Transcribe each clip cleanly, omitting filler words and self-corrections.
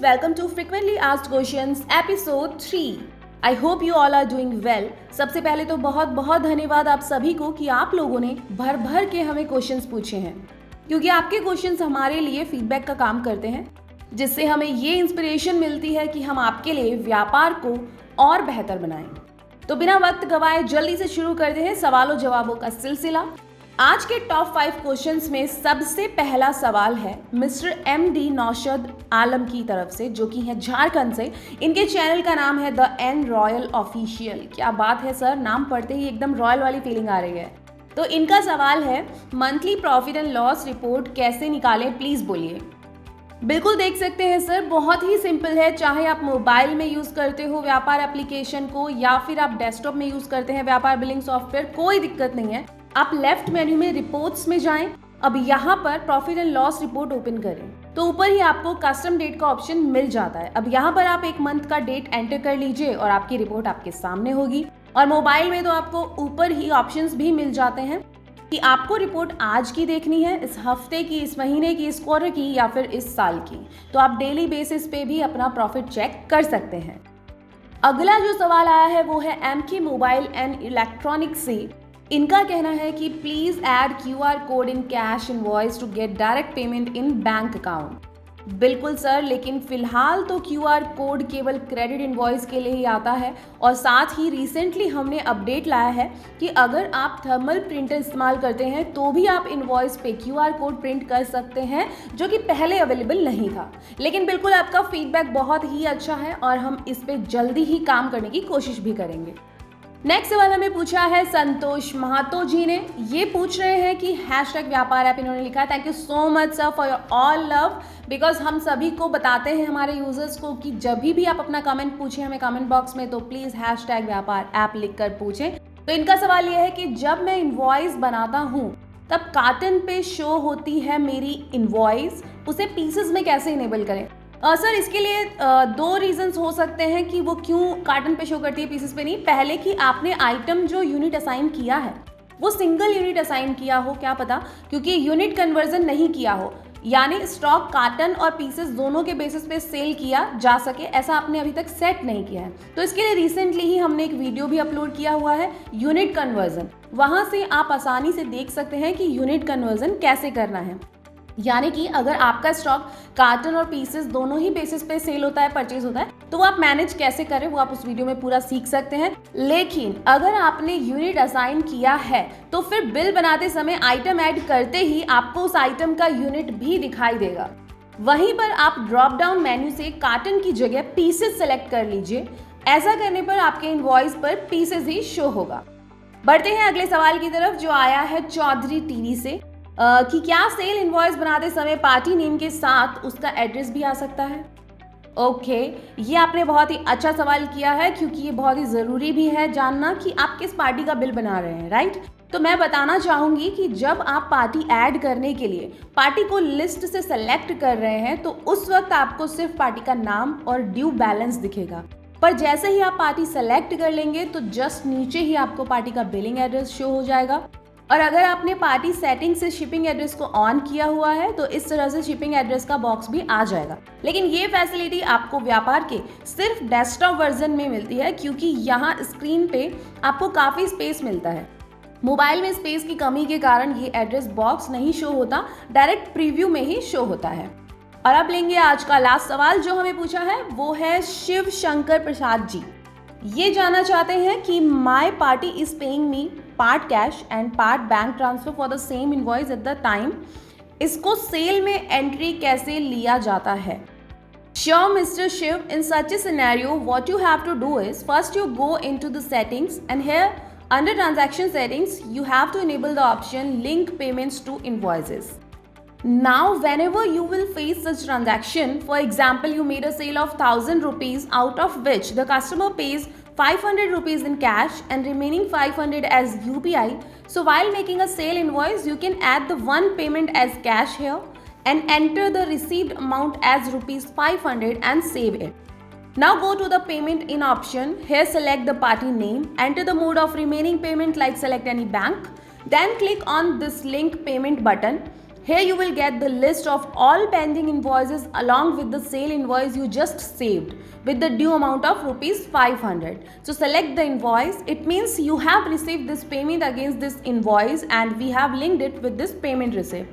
welcome to Frequently Asked Questions episode 3. I hope you all are doing well. सबसे पहले तो बहुत बहुत धन्यवाद आप सभी को कि आप लोगों ने भर भर के हमें क्वेश्चंस पूछे हैं, क्योंकि आपके क्वेश्चंस हमारे लिए फीडबैक का काम करते हैं, जिससे हमें ये इंस्पिरेशन मिलती है कि हम आपके लिए व्यापार को और बेहतर बनाएं। तो बिना वक्त गवाए जल्दी से शुरू करते हैं सवालों जवाबों का सिलसिला। आज के टॉप 5 क्वेश्चंस में सबसे पहला सवाल है मिस्टर MD नौशद आलम की तरफ से, जो कि है झारखंड से। इनके चैनल का नाम है द एन रॉयल ऑफिशियल। क्या बात है सर, नाम पढ़ते ही एकदम रॉयल वाली फीलिंग आ रही है। तो इनका सवाल है monthly profit and loss report कैसे निकालें, प्लीज बोलिए। बिल्कुल देख सकते हैं सर, बहुत ही सिंपल है। चाहे आप मोबाइल में यूज़ करते हो व्यापार एप्लीकेशन को या फिर आप डेस्कटॉप में यूज़ करते हैं व्यापार बिलिंग सॉफ्टवेयर, कोई दिक्कत नहीं है। आप लेफ्ट मेन्यू में रिपोर्ट्स में जाएं। अब यहाँ पर profit and loss report open करें तो ऊपर ही आपको कस्टम डेट का ऑप्शन मिल जाता है। अब यहाँ पर आप एक मंथ का डेट एंटर कर लीजिए और आपकी रिपोर्ट आपके सामने होगी। और मोबाइल में तो आपको ऊपर ही ऑप्शंस भी मिल जाते हैं कि आपको रिपोर्ट आज की देखनी है, इस हफ्ते की, इस महीने की, इस क्वार्टर की या फिर इस साल की। तो आप डेली बेसिस पे भी अपना प्रॉफिट चेक कर सकते हैं। अगला जो सवाल आया है वो है MK मोबाइल एंड इलेक्ट्रॉनिक से। इनका कहना है कि please add QR code in cash invoice to get direct payment in bank account. बिल्कुल सर, लेकिन फिलहाल तो QR कोड केवल क्रेडिट इनवॉइस के लिए ही आता है। और साथ ही रिसेंटली हमने अपडेट लाया है कि अगर आप थर्मल प्रिंटर इस्तेमाल करते हैं तो भी आप इनवॉइस पे QR कोड प्रिंट कर सकते हैं, जो कि पहले अवेलेबल नहीं था। लेकिन बिल्कुल आपका फीडबैक बहुत ही अच्छा है और हम इस पे जल्दी ही काम करने की कोशिश भी करेंगे। नेक्स्ट सवाल हमें पूछा है संतोष महातो जी ने। ये पूछ रहे हैं कि #व्यापार ऐप इन्होंने लिखा है। Thank you so much sir for your all love, because हम सभी को बताते हैं हमारे यूजर्स को कि जब भी आप अपना कमेंट पूछें हमें कमेंट बॉक्स में, तो प्लीज़ #व्यापार ऐप लिख कर पूछें। तो इनका सवाल ये है कि जब मैं इन्वॉइस बनाता हूँ तब कार्टन पे शो होती है मेरी इन्वॉइस, उसे पीसेस में कैसे इनेबल करें। सर इसके लिए 2 रीजंस हो सकते हैं कि वो क्यों कार्टन पे शो करती है, पीसेस पे नहीं। पहले कि आपने आइटम जो यूनिट असाइन किया है वो सिंगल यूनिट असाइन किया हो, क्या पता, क्योंकि यूनिट कन्वर्जन नहीं किया हो, यानी स्टॉक कार्टन और पीसेस दोनों के बेसिस पे सेल किया जा सके, ऐसा आपने अभी तक सेट नहीं किया है। तो इसके लिए रिसेंटली ही हमने एक वीडियो भी अपलोड किया हुआ है यूनिट कन्वर्जन। वहाँ से आप आसानी से देख सकते हैं कि यूनिट कन्वर्जन कैसे करना है। यानी कि अगर आपका स्टॉक कार्टन और पीसेस दोनों ही बेसिस पे सेल होता है, परचेज होता है, तो वो आप मैनेज कैसे करें वो आप उस वीडियो में पूरा सीख सकते हैं। लेकिन अगर आपने यूनिट असाइन किया है तो फिर बिल बनाते समय आइटम ऐड करते ही आपको उस आइटम का यूनिट भी दिखाई देगा। वहीं पर आप ड्रॉप डाउन मेन्यू से कार्टन की जगह पीसेस सेलेक्ट कर लीजिए। ऐसा करने पर आपके इनवॉइस पर पीसेस ही शो होगा। बढ़ते हैं अगले सवाल की तरफ, जो आया है चौधरी टीवी से कि क्या सेल इनवॉइस बनाते समय पार्टी नेम के साथ उसका एड्रेस भी आ सकता है। ओके, ये आपने बहुत ही अच्छा सवाल किया है, क्योंकि ये बहुत ही ज़रूरी भी है जानना कि आप किस पार्टी का बिल बना रहे हैं, राइट। तो मैं बताना चाहूँगी कि जब आप पार्टी ऐड करने के लिए पार्टी को लिस्ट से सेलेक्ट कर रहे हैं तो उस वक्त आपको सिर्फ पार्टी का नाम और ड्यू बैलेंस दिखेगा। पर जैसे ही आप पार्टी सेलेक्ट कर लेंगे तो जस्ट नीचे ही आपको पार्टी का बिलिंग एड्रेस शो हो जाएगा। और अगर आपने पार्टी सेटिंग से शिपिंग एड्रेस को ऑन किया हुआ है तो इस तरह से शिपिंग एड्रेस का बॉक्स भी आ जाएगा। लेकिन ये फैसिलिटी आपको व्यापार के सिर्फ डेस्कटॉप वर्जन में मिलती है, क्योंकि यहाँ स्क्रीन पे आपको काफ़ी स्पेस मिलता है। मोबाइल में स्पेस की कमी के कारण ये एड्रेस बॉक्स नहीं शो होता, डायरेक्ट प्रीव्यू में ही शो होता है। और अब लेंगे आज का लास्ट सवाल जो हमें पूछा है, वो है शिव शंकर प्रसाद जी। ये जानना चाहते हैं कि माई party is paying me part cash and part bank transfer for the same invoice at the time. इसको सेल में एंट्री कैसे लिया जाता है। Sure, Mr. Shiv, in such a scenario, what you have to do is first you go into the settings, and here under transaction settings, you have to enable the option link payments to invoices. Now, whenever you will face such transaction, for example, you made a sale of 1000 rupees, out of which the customer pays 500 rupees in cash and remaining 500 as UPI. So while making a sale invoice, you can add the one payment as cash here and enter the received amount as rupees 500 and save it. Now go to the payment in option. Here select the party name, enter the mode of remaining payment like select any bank. Then click on this link payment button. Here you will get the list of all pending invoices along with the sale invoice you just saved with the due amount of rupees 500. So select the invoice. It means you have received this payment against this invoice and we have linked it with this payment receipt.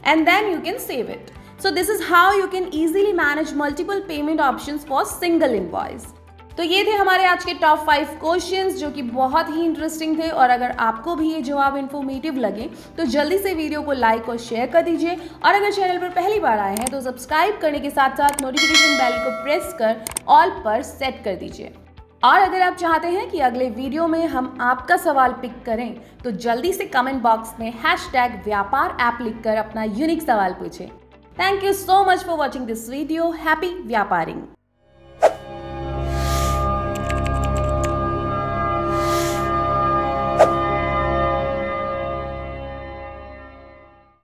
And then you can save it. So this is how you can easily manage multiple payment options for single invoice. तो ये थे हमारे आज के top 5 questions जो कि बहुत ही interesting थे और अगर आपको भी ये जवाब इन्फॉर्मेटिव लगे तो जल्दी से वीडियो को लाइक और शेयर कर दीजिए और अगर चैनल पर पहली बार आए हैं तो सब्सक्राइब करने के साथ साथ नोटिफिकेशन बेल को प्रेस कर ऑल पर सेट कर दीजिए। और अगर आप चाहते हैं कि अगले वीडियो में हम आपका सवाल पिक करें तो जल्दी से कमेंट बॉक्स में #व्यापार ऐप लिखकर अपना यूनिक सवाल पूछें। Thank you so much for watching this video. Happy व्यापारिंग।